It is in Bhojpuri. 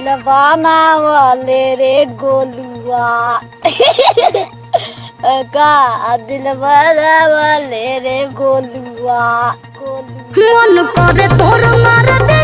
दिलवाना वाले रे गोलुआ का दिलवाना वाले रे गोलुआ मन करे तोर मार दे